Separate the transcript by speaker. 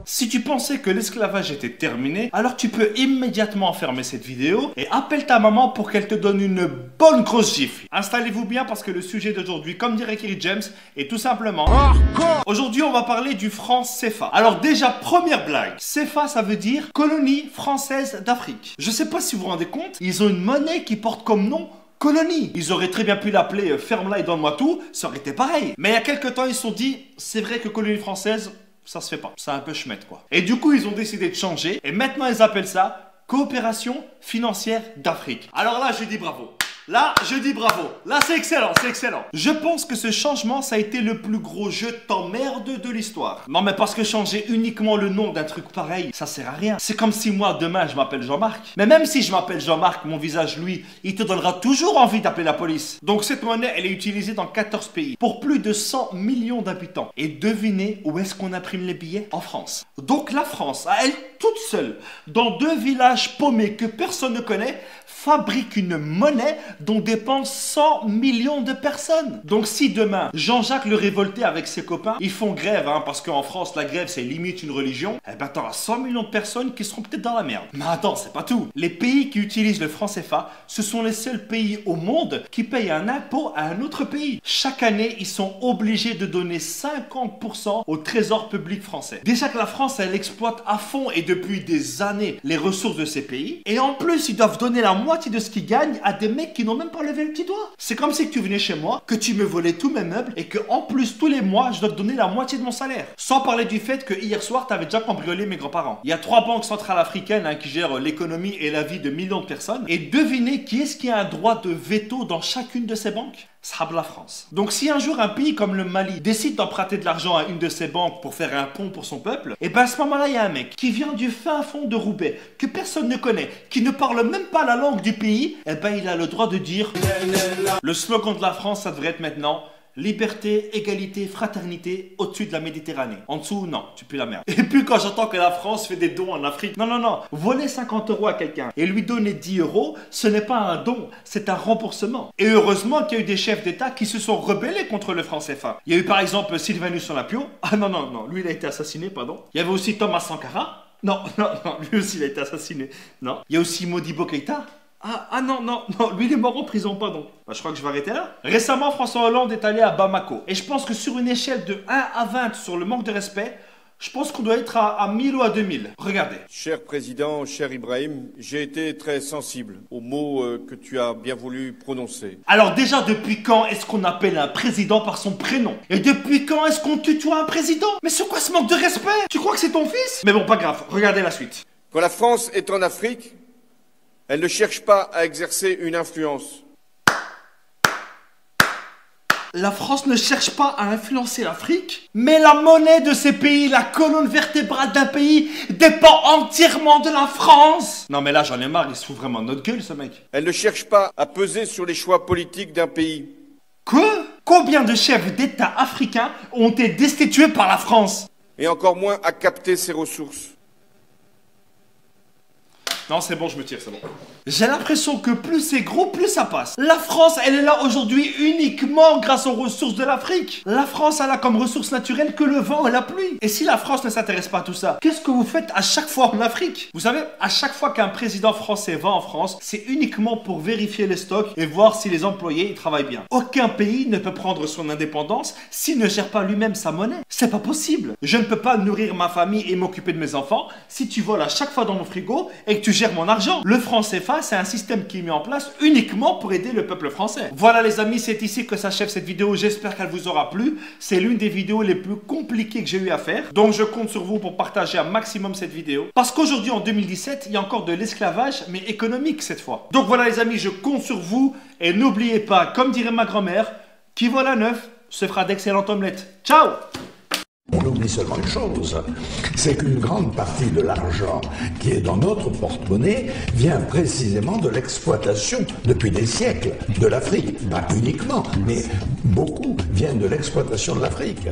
Speaker 1: Si tu pensais que l'esclavage était terminé, alors tu peux immédiatement fermer cette vidéo et appelle ta maman pour qu'elle te donne une bonne grosse gifle. Installez-vous bien parce que le sujet d'aujourd'hui, comme dirait Kerry James, est tout simplement... Aujourd'hui, on va parler du franc CFA. Alors déjà, première blague. CFA, ça veut dire colonie française d'Afrique. Je sais pas si vous vous rendez compte, ils ont une monnaie qui porte comme nom colonie. Ils auraient très bien pu l'appeler ferme-la et donne-moi tout, ça aurait été pareil. Mais il y a quelques temps, ils se sont dit, c'est vrai que colonie française, ça se fait pas. C'est un peu chmette quoi. Et du coup, ils ont décidé de changer et maintenant ils appellent ça coopération financière d'Afrique. Alors là, je dis bravo. Là, je dis bravo. Là, c'est excellent, c'est excellent. Je pense que ce changement, ça a été le plus gros jeu de t'emmerde de l'histoire. Non, mais parce que changer uniquement le nom d'un truc pareil, ça sert à rien. C'est comme si moi, demain, je m'appelle Jean-Marc. Mais même si je m'appelle Jean-Marc, mon visage, lui, il te donnera toujours envie d'appeler la police. Donc cette monnaie, elle est utilisée dans 14 pays, pour plus de 100 millions d'habitants. Et devinez où est-ce qu'on imprime les billets? En France. Donc la France, à elle toute seule, dans 2 villages paumés que personne ne connaît, fabrique une monnaie dont dépendent 100 millions de personnes. Donc si demain, Jean-Jacques le révolté avec ses copains, ils font grève, parce qu'en France, la grève, c'est limite une religion, eh ben t'auras 100 millions de personnes qui seront peut-être dans la merde. Mais attends, c'est pas tout. Les pays qui utilisent le franc CFA, ce sont les seuls pays au monde qui payent un impôt à un autre pays. Chaque année, ils sont obligés de donner 50% au trésor public français. Déjà que la France, elle exploite à fond et depuis des années les ressources de ces pays. Et en plus, ils doivent donner la moitié de ce qu'ils gagnent à des mecs qui n'ont même pas levé le petit doigt. C'est comme si tu venais chez moi, que tu me volais tous mes meubles et que en plus tous les mois je dois te donner la moitié de mon salaire. Sans parler du fait que hier soir tu avais déjà cambriolé mes grands-parents. Il y a 3 banques centrales africaines qui gèrent l'économie et la vie de millions de personnes. Et devinez qui est-ce qui a un droit de veto dans chacune de ces banques? Ça la France. Donc si un jour un pays comme le Mali décide d'emprunter de l'argent à une de ces banques pour faire un pont pour son peuple, et ben à ce moment-là il y a un mec qui vient du fin fond de Roubaix, que personne ne connaît, qui ne parle même pas la langue du pays, et ben il a le droit de dire le slogan de la France ça devrait être maintenant liberté, égalité, fraternité au-dessus de la Méditerranée. En dessous, non, tu pues la merde. Et puis quand j'entends que la France fait des dons en Afrique, non, voler 50 € à quelqu'un et lui donner 10 €, ce n'est pas un don, c'est un remboursement. Et heureusement qu'il y a eu des chefs d'État qui se sont rebellés contre le franc CFA. Il y a eu par exemple Sylvanus Olympio. Ah non, lui il a été assassiné, pardon. Il y avait aussi Thomas Sankara. Non, lui aussi il a été assassiné. Non. Il y a aussi Modibo Keïta. Non, lui il est mort en prison, pardon. Je crois que je vais arrêter là. Récemment, François Hollande est allé à Bamako. Et je pense que sur une échelle de 1 à 20 sur le manque de respect, je pense qu'on doit être à 1000 ou à 2000. Regardez.
Speaker 2: Cher président, cher Ibrahim, j'ai été très sensible aux mots que tu as bien voulu prononcer.
Speaker 1: Alors déjà, depuis quand est-ce qu'on appelle un président par son prénom? Et depuis quand est-ce qu'on tutoie un président? Mais c'est quoi ce manque de respect? Tu crois que c'est ton fils? Mais bon, pas grave, regardez la suite.
Speaker 2: Quand la France est en Afrique, elle ne cherche pas à exercer une influence.
Speaker 1: La France ne cherche pas à influencer l'Afrique, mais la monnaie de ces pays, la colonne vertébrale d'un pays, dépend entièrement de la France. Non mais là j'en ai marre, il se fout vraiment de notre gueule ce mec.
Speaker 2: Elle ne cherche pas à peser sur les choix politiques d'un pays.
Speaker 1: Quoi? Combien de chefs d'État africains ont été destitués par la France?
Speaker 2: Et encore moins à capter ses ressources.
Speaker 1: Non, c'est bon, je me tire, c'est bon. J'ai l'impression que plus c'est gros, plus ça passe. La France, elle est là aujourd'hui uniquement grâce aux ressources de l'Afrique. La France, elle a comme ressource naturelle que le vent et la pluie. Et si la France ne s'intéresse pas à tout ça, qu'est-ce que vous faites à chaque fois en Afrique? Vous savez, à chaque fois qu'un président français va en France, c'est uniquement pour vérifier les stocks et voir si les employés ils travaillent bien. Aucun pays ne peut prendre son indépendance s'il ne gère pas lui-même sa monnaie. C'est pas possible. Je ne peux pas nourrir ma famille et m'occuper de mes enfants si tu voles à chaque fois dans mon frigo et que tu gères mon argent. Le franc CFA, c'est un système qui est mis en place uniquement pour aider le peuple français. Voilà les amis, c'est ici que s'achève cette vidéo. J'espère qu'elle vous aura plu. C'est l'une des vidéos les plus compliquées que j'ai eu à faire. Donc je compte sur vous pour partager un maximum cette vidéo. Parce qu'aujourd'hui, en 2017, il y a encore de l'esclavage, mais économique cette fois. Donc voilà les amis, je compte sur vous. Et n'oubliez pas, comme dirait ma grand-mère, qui vole à neuf se fera d'excellentes omelettes. Ciao!
Speaker 3: On oublie seulement une chose, c'est qu'une grande partie de l'argent qui est dans notre porte-monnaie vient précisément de l'exploitation, depuis des siècles, de l'Afrique. Pas uniquement, mais beaucoup viennent de l'exploitation de l'Afrique.